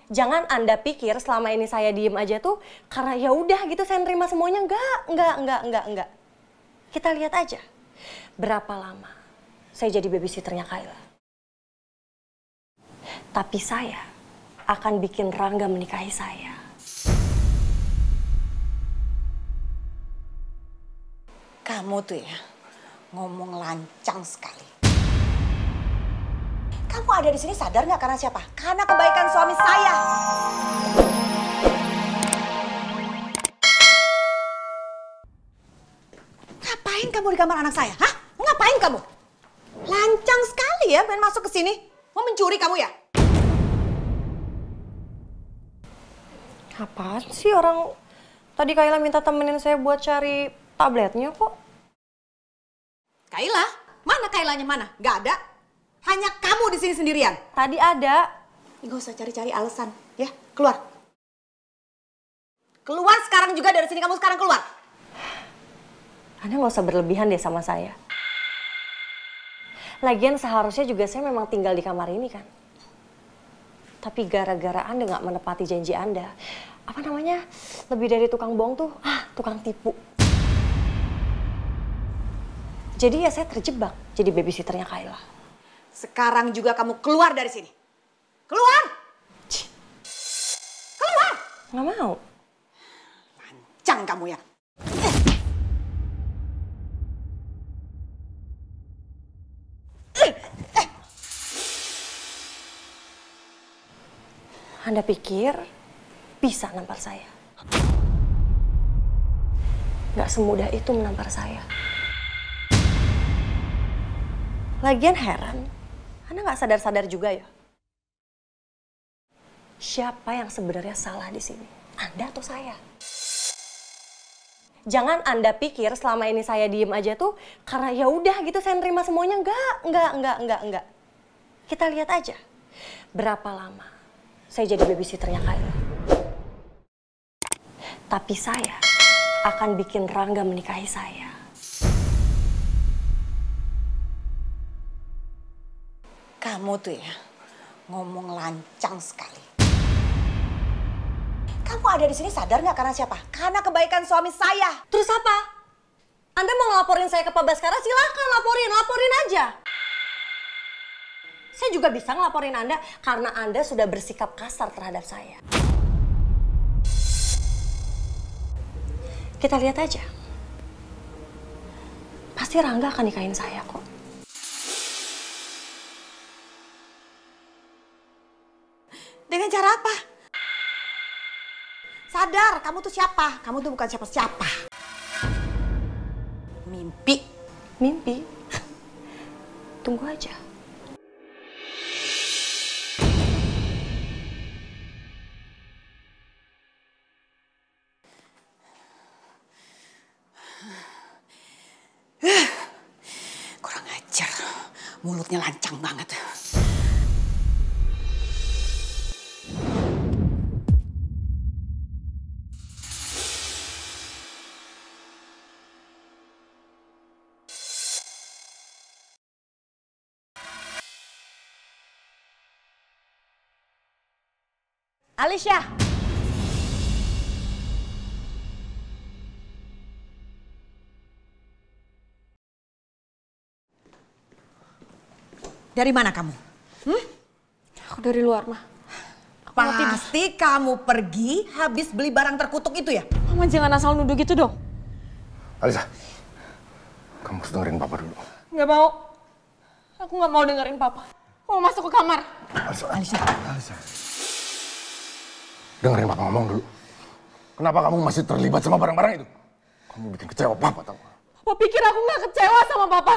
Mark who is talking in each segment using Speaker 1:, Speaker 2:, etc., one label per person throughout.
Speaker 1: Jangan Anda pikir selama ini saya diem aja tuh karena ya udah gitu saya nerima semuanya. Enggak. Kita lihat aja berapa lama saya jadi babysitternya Kayla. Tapi saya akan bikin Rangga menikahi saya.
Speaker 2: Kamu tuh ya ngomong lancang sekali. Kamu ada di sini sadar nggak karena siapa? Karena kebaikan suami saya. Ngapain kamu di kamar anak saya? Hah? Ngapain kamu? Lancang sekali ya main masuk ke sini. Mau mencuri kamu ya?
Speaker 1: Apaan sih orang tadi Kayla minta temenin saya buat cari tabletnya kok.
Speaker 2: Kayla? Mana Kaylanya mana? Gak ada. Hanya kamu di sini sendirian.
Speaker 1: Tadi ada.
Speaker 2: Gak usah cari-cari alasan, ya. Keluar. Keluar sekarang juga dari sini, kamu sekarang keluar.
Speaker 1: Anda nggak usah berlebihan deh sama saya. Lagian seharusnya juga saya memang tinggal di kamar ini kan. Tapi gara-gara Anda nggak menepati janji Anda, apa namanya, lebih dari tukang bohong tuh, tukang tipu. Jadi ya saya terjebak jadi babysitternya Kayla.
Speaker 2: Sekarang juga kamu keluar dari sini. Keluar! Keluar!
Speaker 1: Nggak mau.
Speaker 2: Lancang kamu ya.
Speaker 1: Anda pikir bisa nampar saya? Nggak semudah itu menampar saya. Lagian heran, Anda nggak sadar-sadar juga ya? Siapa yang sebenarnya salah di sini? Anda atau saya? Jangan Anda pikir selama ini saya diem aja tuh karena ya udah gitu saya nerima semuanya. Enggak. Kita lihat aja berapa lama saya jadi babysitternya Kayla. Tapi saya akan bikin Rangga menikahi saya.
Speaker 2: Kamu tuh ya ngomong lancang sekali. Kamu ada di sini sadar nggak karena siapa? Karena kebaikan suami saya.
Speaker 1: Terus apa? Anda mau ngelaporin saya ke Pak Baskara? Silakan laporin aja. Saya juga bisa ngelaporin Anda karena Anda sudah bersikap kasar terhadap saya. Kita lihat aja. Pasti Rangga akan nikahin saya kok.
Speaker 2: Dengan cara apa? Sadar, kamu tuh siapa? Kamu tuh bukan siapa-siapa. Mimpi.
Speaker 1: Mimpi? Tunggu aja.
Speaker 2: Kurang ajar. Mulutnya lancang banget.
Speaker 1: Alicia!
Speaker 2: Dari mana kamu?
Speaker 1: Aku dari luar, Mah.
Speaker 2: Pasti kamu pergi habis beli barang terkutuk itu ya?
Speaker 1: Mama jangan asal nuduh gitu dong.
Speaker 3: Alisa, kamu harus dengerin Papa dulu.
Speaker 1: Nggak mau. Aku nggak mau dengerin Papa. Aku mau masuk ke kamar.
Speaker 3: Alisa. Dengerin Papa ngomong dulu. Kenapa kamu masih terlibat sama barang-barang itu? Kamu bikin kecewa Papa, tau gak?
Speaker 1: Papa pikir aku nggak kecewa sama Papa?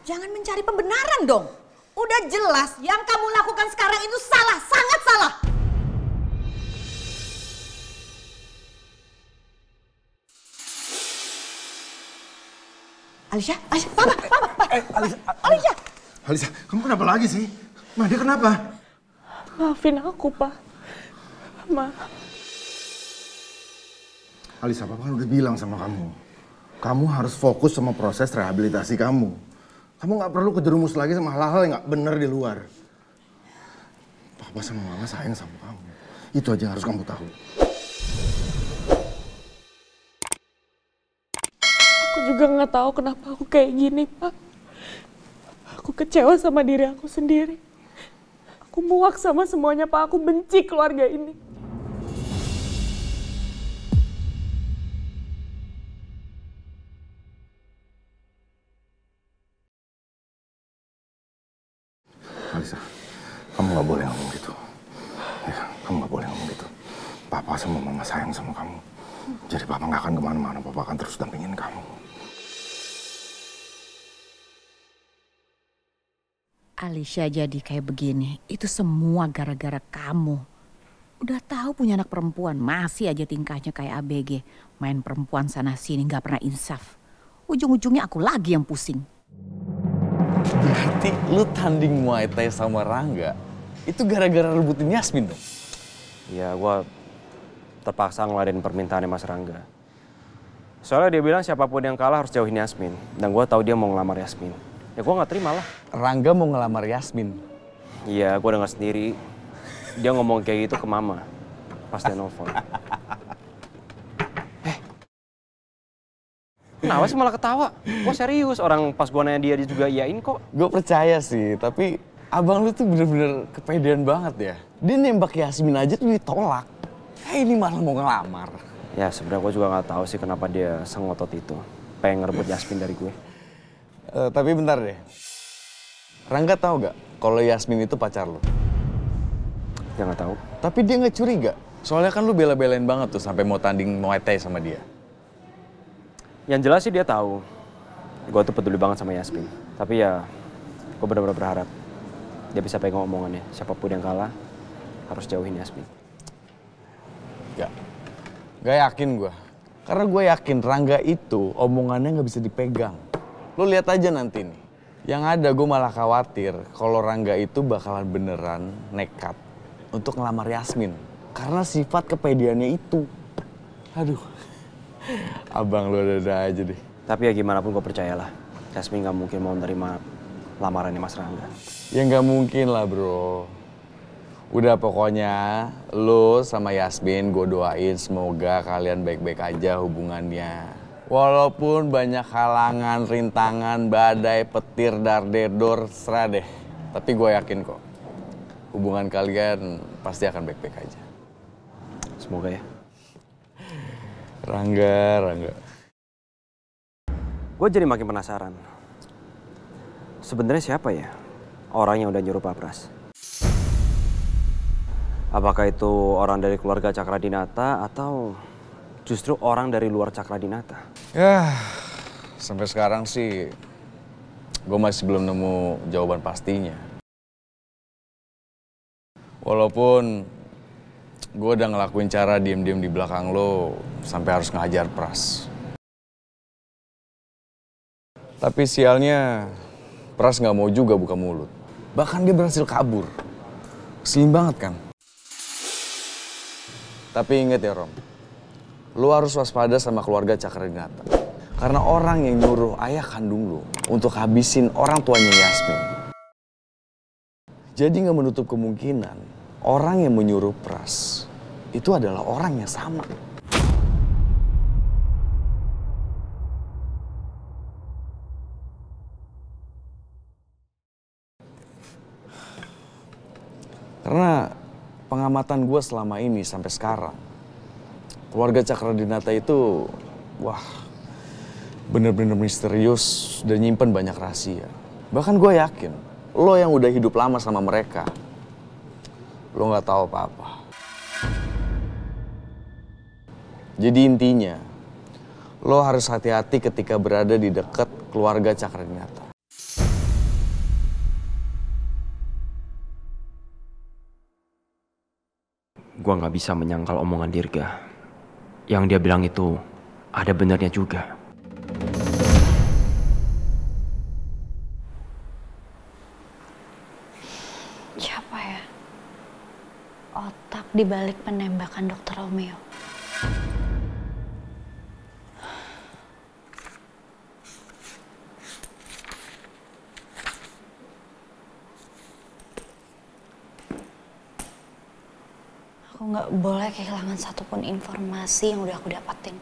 Speaker 2: Jangan mencari pembenaran dong. Udah jelas yang kamu lakukan sekarang itu salah, sangat salah. Alicia, Papa.
Speaker 3: Alisa, kamu kenapa lagi sih? Ma, dia kenapa?
Speaker 1: Maafin aku, Pak. Ma.
Speaker 3: Alisa, Papa kan udah bilang sama kamu. Kamu harus fokus sama proses rehabilitasi kamu. Kamu nggak perlu kejerumus lagi sama hal-hal yang nggak bener di luar. Papa sama Mama sayang sama kamu. Itu aja yang harus kamu tahu.
Speaker 4: Aku juga nggak tahu kenapa aku kayak gini, Pak. Aku kecewa sama diri aku sendiri. Aku muak sama semuanya, Pak. Aku benci keluarga ini.
Speaker 3: Alisa, kamu nggak boleh ngomong gitu. Ya, kamu nggak boleh ngomong gitu. Papa sama Mama sayang sama kamu. Jadi Papa nggak akan kemana-mana. Papa akan terus dampingin kamu.
Speaker 5: Alicia jadi kayak begini, itu semua gara-gara kamu. Udah tahu punya anak perempuan, masih aja tingkahnya kayak ABG. Main perempuan sana-sini gak pernah insaf. Ujung-ujungnya aku lagi yang pusing.
Speaker 6: Berarti lu tanding Muay Thai sama Rangga, itu gara-gara rebutin Yasmin dong?
Speaker 7: Ya, gue terpaksa ngeladen permintaannya Mas Rangga. Soalnya dia bilang siapapun yang kalah harus jauhin Yasmin. Dan gue tahu dia mau ngelamar Yasmin. Ya gue gak terima lah.
Speaker 6: Rangga mau ngelamar Yasmin?
Speaker 7: Iya, gue denger sendiri. Dia ngomong kayak gitu ke Mama. Pas dia nelfon. Kenapa sih malah ketawa? Gue serius, orang pas gue nanya dia juga iyain kok.
Speaker 6: Gue percaya sih, tapi abang lu tuh bener-bener kepedean banget ya. Dia nembak Yasmin aja tuh ditolak. Ini malah mau ngelamar.
Speaker 7: Ya sebenarnya gue juga gak tahu sih kenapa dia sengotot itu. Pengen ngerebut Yasmin dari gue.
Speaker 6: Tapi bentar deh. Rangga tahu gak kalau Yasmin itu pacar lu?
Speaker 7: Ya gak tahu.
Speaker 6: Tapi dia nggak curiga. Soalnya kan lu bela-belain banget tuh sampai mau tanding Muay Thai sama dia.
Speaker 7: Yang jelas sih dia tahu. Gue tuh peduli banget sama Yasmin. Tapi ya, gue benar-benar berharap dia bisa pegang omongannya. Siapapun yang kalah harus jauhin Yasmin.
Speaker 6: Gak yakin gue. Karena gue yakin Rangga itu omongannya nggak bisa dipegang. Lo lihat aja nanti nih. Yang ada gue malah khawatir kalau Rangga itu bakalan beneran nekat untuk ngelamar Yasmin. Karena sifat kepedeannya itu. Aduh, abang lo ada aja deh.
Speaker 7: Tapi ya gimana pun gue percayalah. Yasmin gak mungkin mau nerima lamarannya Mas Rangga.
Speaker 6: Ya nggak mungkin lah bro. Udah pokoknya lo sama Yasmin gue doain semoga kalian baik-baik aja hubungannya. Walaupun banyak halangan, rintangan, badai, petir, dardedor, serah deh. Tapi gue yakin kok, hubungan kalian pasti akan baik-baik aja.
Speaker 7: Semoga ya.
Speaker 6: Rangga.
Speaker 7: Gue jadi makin penasaran. Sebenarnya siapa ya orang yang udah nyuruh Pak Pras? Apakah itu orang dari keluarga Cakradinata atau justru orang dari luar Cakradinata?
Speaker 6: Ya, sampai sekarang sih gue masih belum nemu jawaban pastinya. Walaupun gue udah ngelakuin cara diem-diem di belakang lo sampai harus ngajar Pras. Tapi sialnya Pras nggak mau juga buka mulut. Bahkan dia berhasil kabur. Keselin banget kan? Tapi inget ya Rom, lo harus waspada sama keluarga Cakradinata. Karena orang yang nyuruh ayah kandung lo untuk habisin orang tuanya Yasmin. Jadi nggak menutup kemungkinan orang yang menyuruh Pras itu adalah orang yang sama. Karena pengamatan gue selama ini sampai sekarang, keluarga Cakradinata itu, wah, bener-bener misterius dan nyimpen banyak rahasia. Bahkan gue yakin, lo yang udah hidup lama sama mereka, lo nggak tahu apa-apa. Jadi intinya, lo harus hati-hati ketika berada di dekat keluarga Cakradinata.
Speaker 7: Gue gak bisa menyangkal omongan Dirga. Yang dia bilang itu ada benarnya juga.
Speaker 8: Siapa ya? Otak dibalik penembakan Dr. Romeo. Aku nggak boleh kehilangan satupun informasi yang udah aku dapatin.